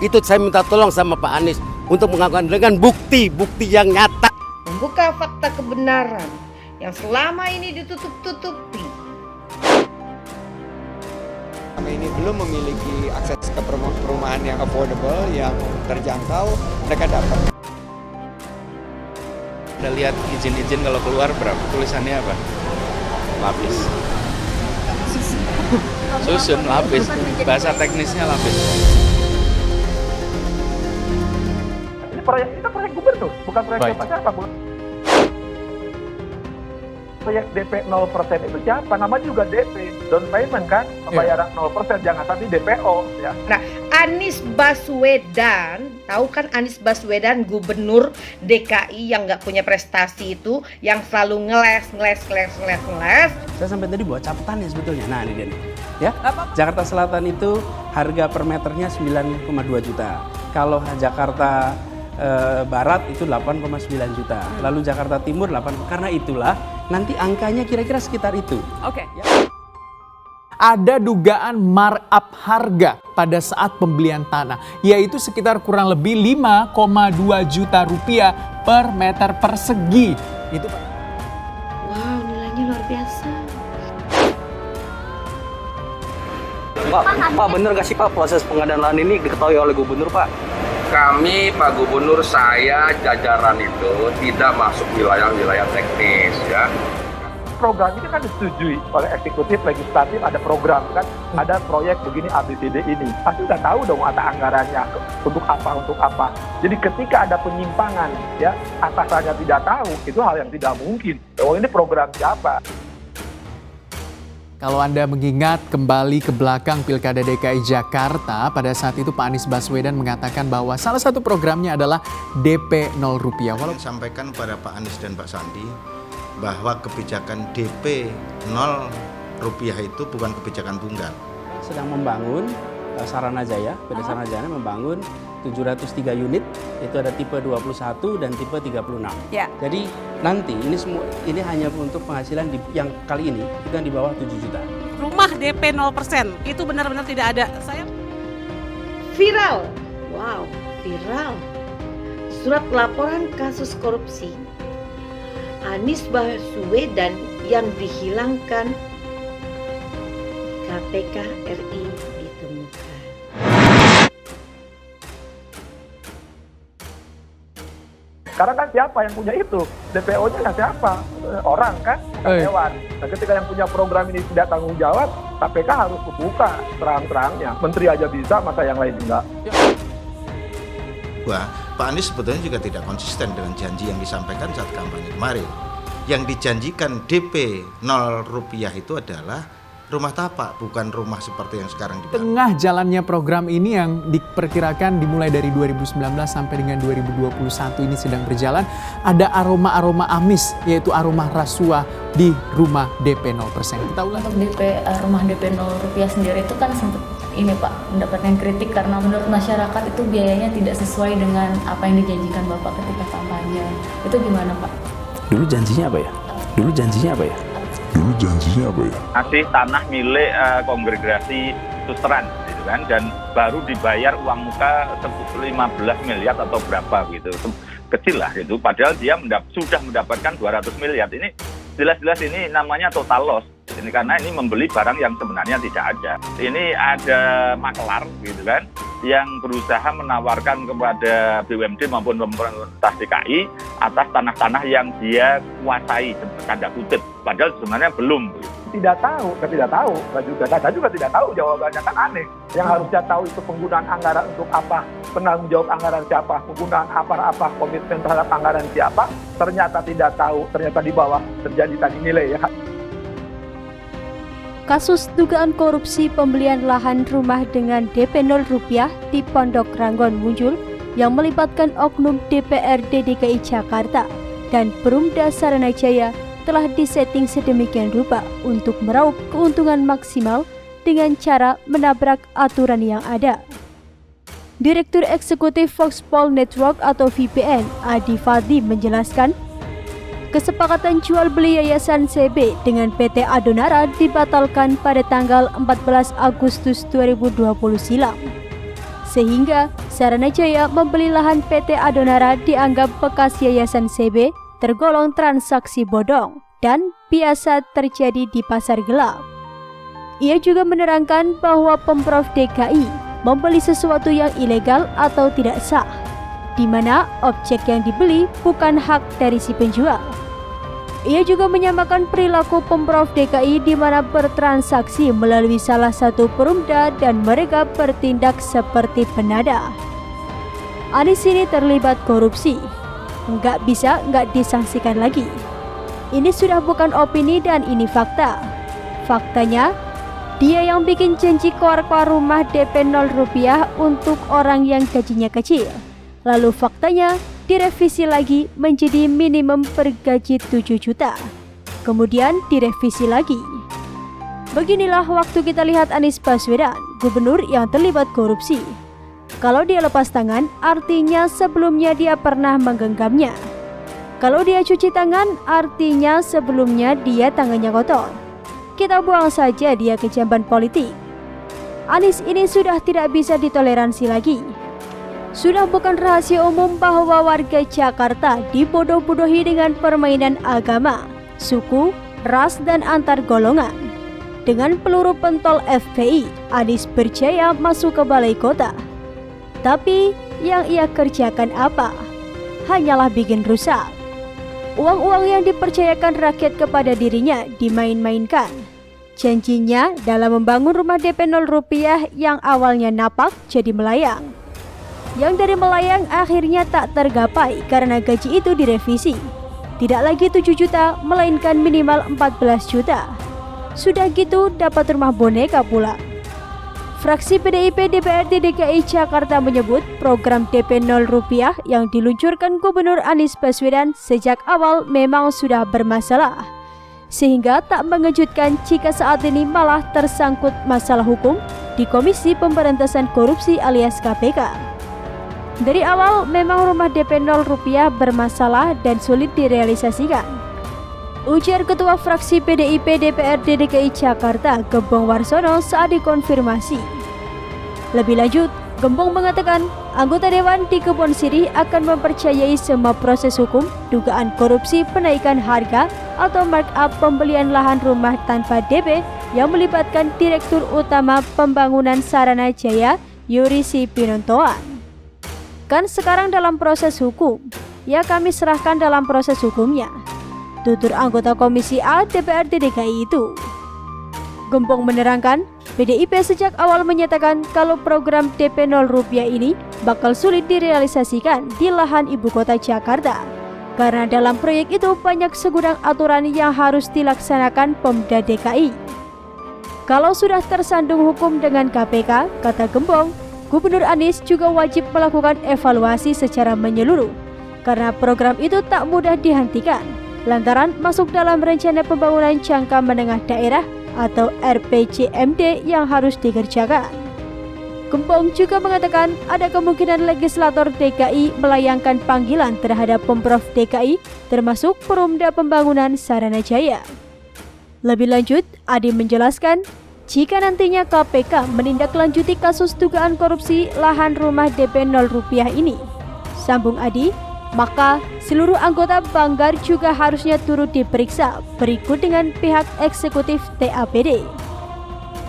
Itu saya minta tolong sama Pak Anies untuk mengakukan dengan bukti-bukti yang nyata. Membuka fakta kebenaran yang selama ini ditutup-tutupi. Kami ini belum memiliki akses ke perumahan yang affordable, yang terjangkau, mereka dapat. Udah lihat izin-izin kalau keluar berapa? Tulisannya apa? Lapis. Susun, lapis. Bahasa teknisnya lapis. Ini proyek kita proyek gubernur, bukan proyek siapa-siapa. Proyek DP 0% itu siapa? Nama juga DP, down payment kan, pembayaran 0%, jangan sampai DPO ya. Nah, Anies Baswedan, tahu kan Anies Baswedan gubernur DKI yang nggak punya prestasi itu, yang selalu ngeles. Saya sampai tadi bawa catatannya sebetulnya. Nah ini dia nih. Ya, Jakarta Selatan itu harga per meternya 9,2 juta. Kalau Jakarta Barat itu 8,9 juta. Lalu Jakarta Timur 8. Karena itulah nanti angkanya kira-kira sekitar itu. Oke. Ya. Ada dugaan markup harga pada saat pembelian tanah, yaitu sekitar kurang lebih 5,2 juta rupiah per meter persegi. Itu Pak. Wow, nilainya luar biasa. Pak, bener gak sih Pak proses pengadaan lahan ini diketahui oleh gubernur Pak? Kami, Pak Gubernur, saya, jajaran itu tidak masuk wilayah-wilayah teknis ya. Program ini kan disetujui oleh eksekutif, legislatif, ada program kan, ada proyek begini ABCD ini. Pasti udah tahu dong ada anggarannya untuk apa. Jadi ketika ada penyimpangan ya, atasannya tidak tahu, itu hal yang tidak mungkin. Oh ini program siapa? Kalau Anda mengingat kembali ke belakang Pilkada DKI Jakarta, pada saat itu Pak Anies Baswedan mengatakan bahwa salah satu programnya adalah DP 0 rupiah. Walaupun sampaikan kepada Pak Anies dan Pak Sandi bahwa kebijakan DP 0 rupiah itu bukan kebijakan tunggal. Sedang membangun Saranajaya, PT Saranajaya membangun 703 unit, itu ada tipe 21 dan tipe 36. Ya. Jadi nanti ini hanya untuk penghasilan yang kali ini itu yang di bawah 7 juta. Rumah DP 0% itu benar-benar tidak ada. Saya Viral. Wow, viral. Surat laporan kasus korupsi Anies Baswedan yang dihilangkan KPK RI ditemukan. Sekarang kan siapa yang punya itu? DPO-nya kan siapa? Orang kan? Dewan. Nah ketika yang punya program ini tidak tanggung jawab, KPK harus membuka terang-terangnya. Menteri aja bisa, masa yang lain enggak? Wah, Pak Anies sebetulnya juga tidak konsisten dengan janji yang disampaikan saat kampanye kemarin. Yang dijanjikan DP 0 rupiah itu adalah rumah tapak, bukan rumah seperti yang sekarang dibangun. Tengah jalannya program ini yang diperkirakan dimulai dari 2019 sampai dengan 2021 ini sedang berjalan, ada aroma-aroma amis, yaitu aroma rasuah di rumah DP 0%. Kita ulang. Untuk rumah DP 0 rupiah sendiri itu kan sempat ini Pak, mendapatkan kritik karena menurut masyarakat itu biayanya tidak sesuai dengan apa yang dijanjikan Bapak ketika kampanye. Itu gimana Pak? Dulu janjinya apa ya? Masih tanah milik kongregasi Susteran gitu kan, dan baru dibayar uang muka 15 miliar atau berapa gitu. Kecil lah itu, padahal dia sudah mendapatkan 200 miliar. Ini jelas-jelas ini namanya total loss. Ini karena ini membeli barang yang sebenarnya tidak ada. Ini ada makelar gitu kan, yang berusaha menawarkan kepada BUMD maupun pemerintah DKI atas tanah-tanah yang dia kuasai, tanda kutip. Padahal sebenarnya belum. Tidak tahu, saya juga tidak tahu jawabannya, kan aneh. Yang harusnya tahu itu penggunaan anggaran untuk apa, penanggung jawab anggaran siapa, penggunaan apa, komitmen terhadap anggaran siapa, ternyata tidak tahu, ternyata di bawah terjadi tadi nilai ya. Kasus dugaan korupsi pembelian lahan rumah dengan DP 0 rupiah di Pondok Ranggon muncul yang melibatkan oknum DPRD DKI Jakarta dan Perumda Saranajaya telah disetting sedemikian rupa untuk meraup keuntungan maksimal dengan cara menabrak aturan yang ada. Direktur Eksekutif Foxpol Network atau VPN, Adi Fadli menjelaskan, kesepakatan jual beli Yayasan CB dengan PT Adonara dibatalkan pada tanggal 14 Agustus 2020 silam. Sehingga Saranajaya membeli lahan PT Adonara dianggap bekas Yayasan CB tergolong transaksi bodong dan biasa terjadi di pasar gelap. Ia juga menerangkan bahwa Pemprov DKI membeli sesuatu yang ilegal atau tidak sah, di mana objek yang dibeli bukan hak dari si penjual. Ia juga menyamakan perilaku Pemprov DKI di mana bertransaksi melalui salah satu perumda dan mereka bertindak seperti penada. Anies ini terlibat korupsi, nggak bisa nggak disangsikan lagi. Ini sudah bukan opini dan ini fakta. Faktanya, dia yang bikin janji keluar-keluar rumah DP 0 rupiah untuk orang yang gajinya kecil. Lalu faktanya direvisi lagi menjadi minimum per gaji 7 juta. Kemudian direvisi lagi. Beginilah waktu kita lihat Anies Baswedan, gubernur yang terlibat korupsi. Kalau dia lepas tangan, artinya sebelumnya dia pernah menggenggamnya. Kalau dia cuci tangan, artinya sebelumnya dia tangannya kotor. Kita buang saja dia ke jamban politik. Anies ini sudah tidak bisa ditoleransi lagi. Sudah bukan rahasia umum bahwa warga Jakarta dibodoh-bodohi dengan permainan agama, suku, ras, dan antar golongan. Dengan peluru pentol FPI, Anies berjaya masuk ke balai kota. Tapi yang ia kerjakan apa? Hanyalah bikin rusak. Uang-uang yang dipercayakan rakyat kepada dirinya dimain-mainkan. Janjinya dalam membangun rumah DP 0 rupiah yang awalnya napak jadi melayang. Yang dari melayang akhirnya tak tergapai karena gaji itu direvisi. Tidak lagi 7 juta, melainkan minimal 14 juta. Sudah gitu dapat rumah boneka pula. Fraksi PDIP DPRD DKI Jakarta menyebut program DP 0 rupiah yang diluncurkan Gubernur Anies Baswedan sejak awal memang sudah bermasalah. Sehingga tak mengejutkan jika saat ini malah tersangkut masalah hukum di Komisi Pemberantasan Korupsi alias KPK. Dari awal memang rumah DP 0 rupiah bermasalah dan sulit direalisasikan. Ujar Ketua Fraksi PDIP DPRD DKI Jakarta Gembong Warsono saat dikonfirmasi. Lebih lanjut, Gembong mengatakan anggota Dewan di Kebon Sirih akan mempercayai semua proses hukum dugaan korupsi penaikan harga atau markup pembelian lahan rumah tanpa DP yang melibatkan Direktur Utama Pembangunan Saranajaya Yurisi Pinontoan. Kan sekarang dalam proses hukum, ya kami serahkan dalam proses hukumnya, tutur anggota Komisi A DPRD DKI itu. Gembong menerangkan, PDIP sejak awal menyatakan kalau program DP 0 rupiah ini bakal sulit direalisasikan di lahan ibu kota Jakarta. Karena dalam proyek itu banyak segudang aturan yang harus dilaksanakan Pemda DKI. Kalau sudah tersandung hukum dengan KPK, kata Gembong, Gubernur Anies juga wajib melakukan evaluasi secara menyeluruh karena program itu tak mudah dihentikan lantaran masuk dalam rencana pembangunan jangka menengah daerah atau RPJMD yang harus dikerjakan. Gembong juga mengatakan ada kemungkinan legislator DKI melayangkan panggilan terhadap Pemprov DKI termasuk Perumda Pembangunan Saranajaya. Lebih lanjut, Adi menjelaskan jika nantinya KPK menindaklanjuti kasus dugaan korupsi lahan rumah DP 0 rupiah ini, sambung Adi, maka seluruh anggota Banggar juga harusnya turut diperiksa berikut dengan pihak eksekutif TAPD.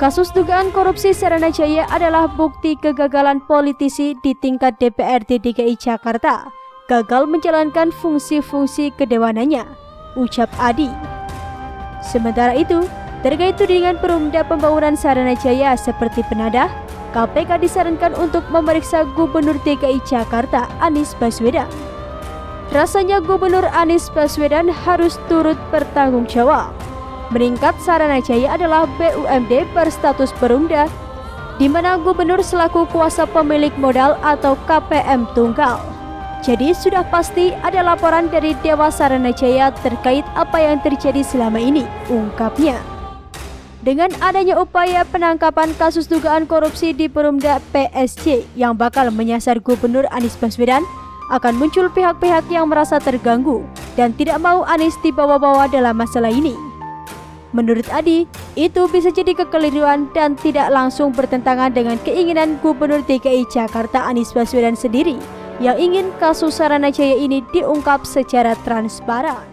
Kasus dugaan korupsi Saranajaya adalah bukti kegagalan politisi di tingkat DPRD DKI Jakarta, gagal menjalankan fungsi-fungsi kedewanannya, ucap Adi. Sementara itu, terkait tudingan Perumda Pembangunan Saranajaya seperti penadah, KPK disarankan untuk memeriksa Gubernur DKI Jakarta Anies Baswedan. Rasanya Gubernur Anies Baswedan harus turut bertanggung jawab. Meningkat Saranajaya adalah BUMD berstatus Perumda, di mana Gubernur selaku kuasa pemilik modal atau KPM tunggal. Jadi sudah pasti ada laporan dari Dewa Saranajaya terkait apa yang terjadi selama ini, ungkapnya. Dengan adanya upaya penangkapan kasus dugaan korupsi di Perumda PSG yang bakal menyasar Gubernur Anies Baswedan, akan muncul pihak-pihak yang merasa terganggu dan tidak mau Anies dibawa-bawa dalam masalah ini. Menurut Adi, Itu bisa jadi kekeliruan dan tidak langsung bertentangan dengan keinginan Gubernur DKI Jakarta Anies Baswedan sendiri yang ingin kasus Saranajaya ini diungkap secara transparan.